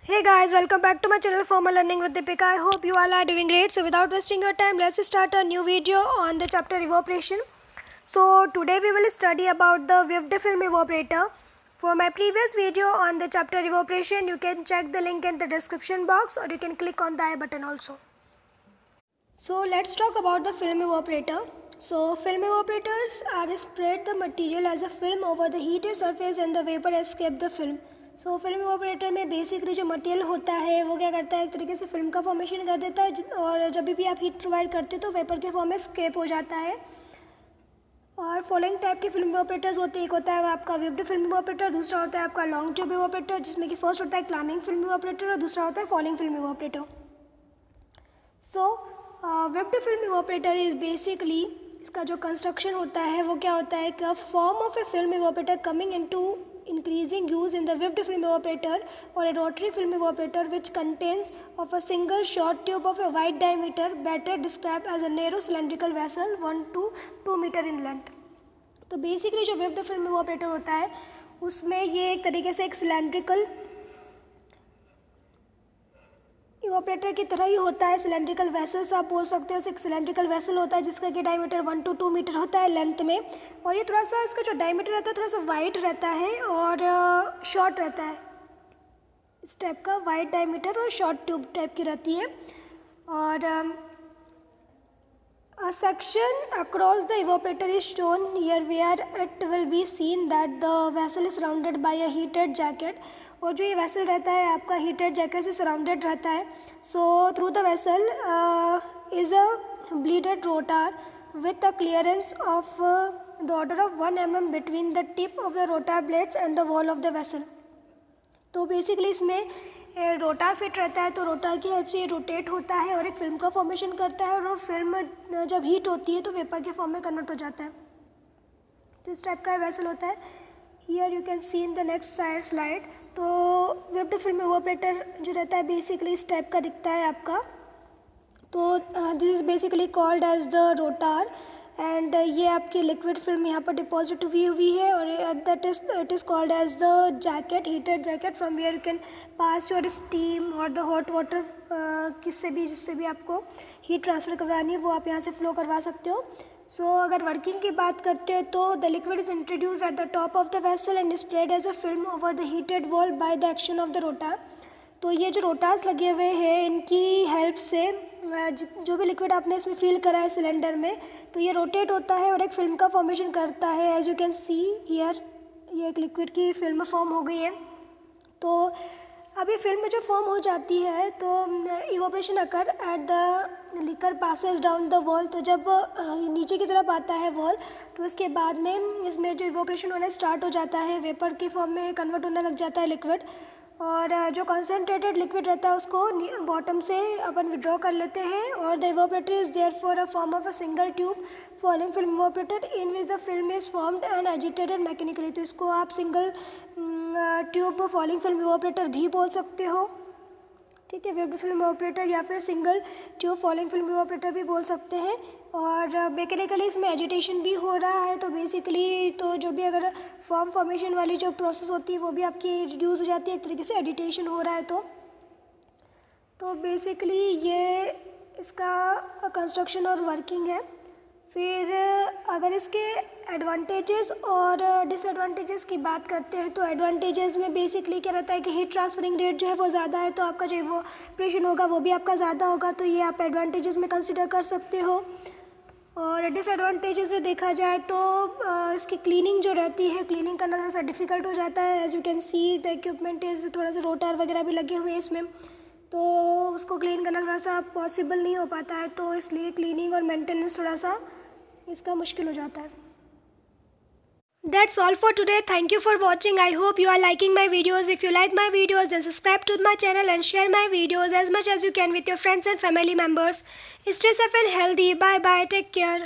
Hey guys, welcome back to my channel Formal Learning with Deepika. I hope you all are doing great. So without wasting your time, let's start a new video on the chapter evaporation. So today we will study about the Vived film evaporator. For my previous video on the chapter evaporation, you can check the link in the description box or you can click on the I button also. So let's talk about the film evaporator. So film evaporators are spread the material as a film over the heated surface and the vapor escape the film. So film evaporator में basically जो material होता है वो क्या करता है, एक तरीके से फिल्म का फॉर्मेशन कर देता है और जब भी आप हीट प्रोवाइड करते हो तो वेपर के फॉर्म में स्केप हो जाता है. और फॉलोइंग टाइप के फिल्म इवापोरेटर्स होते हैं. एक होता है आपका विप्ड फिल्म इवापोरेटर, दूसरा होता है आपका लॉन्ग ट्यूब इवापोरेटर जिसमें कि फर्स्ट होता है क्लाइंबिंग फिल्म इवापोरेटर और दूसरा होता है falling film evaporator. So whipped film evaporator is basically, इसका जो कंस्ट्रक्शन होता है वो क्या होता है कि form of A film evaporator coming into increasing use in the whipped film evaporator or a rotary film evaporator which contains of a single short tube of a wide diameter, better described as a narrow cylindrical vessel 1 to 2 meter in length. तो basically जो whipped film evaporator होता है उसमें ये एक तरीके से एक सिलेंड्रिकल इवापोरेटर की तरह ही होता है. सिलेंड्रिकल वेसल्स आप बोल सकते हो. एक सिलेंड्रिकल वेसल होता है जिसका कि डायमीटर 1 to 2 मीटर होता है लेंथ में, और ये थोड़ा सा इसका जो डायमीटर रहता है थोड़ा सा वाइड रहता है और शॉर्ट रहता है. इस टाइप का वाइड डायमीटर और शॉर्ट ट्यूब टाइप की रहती है. और a section across the evaporator is shown here where it will be seen that the vessel is surrounded by a heated jacket. और जो ये वेसल रहता है आपका हीटेड जैकेट से सराउंडेड रहता है. So through the vessel is a bladed rotor with a clearance of the order of 1 mm between the tip of the rotor blades and the wall of the vessel. तो basically इसमें rotor fit रहता है तो rotor की help से ये rotate होता है और एक फिल्म का फॉर्मेशन करता है और फिल्म जब हीट होती है तो वेपर के फॉर्म में कन्वर्ट हो जाता है. तो इस टाइप का वेसल होता है. Here you can C in the next slide. तो विप्ड फिल्म इवापोरेटर जो रहता है बेसिकली इस टाइप का दिखता है आपका. तो this is basically called as the rotor एंड ये आपकी लिक्विड फिल्म यहाँ पर डिपॉजिट हुई है और that is it is called as the jacket, heated jacket from where you can pass your steam और द हॉट वाटर. जिससे भी आपको हीट ट्रांसफ़र करवानी है वो आप यहाँ से फ्लो करवा सकते हो. सो अगर वर्किंग की बात करते हैं तो the liquid is introduced at the top of the vessel and spread as a film over the heated wall by the action of the rotor. तो ये जो रोटार्स लगे हुए हैं इनकी हेल्प से जो भी लिक्विड आपने इसमें फिल करा है सिलेंडर में तो ये रोटेट होता है और एक फिल्म का फॉर्मेशन करता है. As you can see here ये एक लिक्विड की फिल्म फॉर्म हो गई है. तो अभी फिल्म जो फॉर्म हो जाती है तो evaporation occur at the liquor passes down the wall. तो जब नीचे की तरफ आता है वॉल तो उसके बाद में इसमें जो इवापोरेशन होना स्टार्ट हो जाता है, वेपर के फॉर्म में कन्वर्ट होने लग जाता है लिक्विड. और जो कंसनट्रेटेड लिक्विड रहता है उसको बॉटम से अपन विड्रॉ कर लेते हैं और the evaporator is there for a form of a single tube falling film evaporator in which the film is formed and agitated mechanically. तो इसको आप single tube falling film evaporator भी बोल सकते हो. ठीक है, विप्ड फिल्म इवापोरेटर या फिर single tube falling film evaporator भी बोल सकते हैं. और मैकेनिकली इसमें एजिटेशन भी हो रहा है तो बेसिकली तो जो भी अगर फॉर्मेशन वाली जो प्रोसेस होती है वो भी आपकी रिड्यूस हो जाती है. एक तरीके से एडिटेशन हो रहा है तो बेसिकली ये इसका कंस्ट्रक्शन और वर्किंग है. फिर अगर इसके एडवांटेजेस और डिसएडवांटेजेस की बात करते हैं तो एडवांटेजेस में बेसिकली क्या रहता है कि हीट ट्रांसफरिंग रेट जो है वो ज़्यादा है तो आपका जो इवोपरेशन होगा वो भी आपका ज़्यादा होगा. तो ये आप एडवांटेजेस में कंसिडर कर सकते हो. और डिसएडवांटेजेस में देखा जाए तो इसकी क्लीनिंग जो रहती है, क्लीनिंग करना थोड़ा सा डिफ़िकल्ट हो जाता है. As you can see the equipment is थोड़ा सा रोटार वगैरह भी लगे हुए हैं इसमें तो उसको क्लीन करना थोड़ा सा पॉसिबल नहीं हो पाता है. तो इसलिए क्लीनिंग और मेंटेनेंस थोड़ा सा इसका मुश्किल हो जाता है. That's all for today. Thank you for watching. I hope you are liking my videos. If you like my videos then subscribe to my channel and share my videos as much as you can with your friends and family members. Stay safe and healthy. Bye bye. Take care.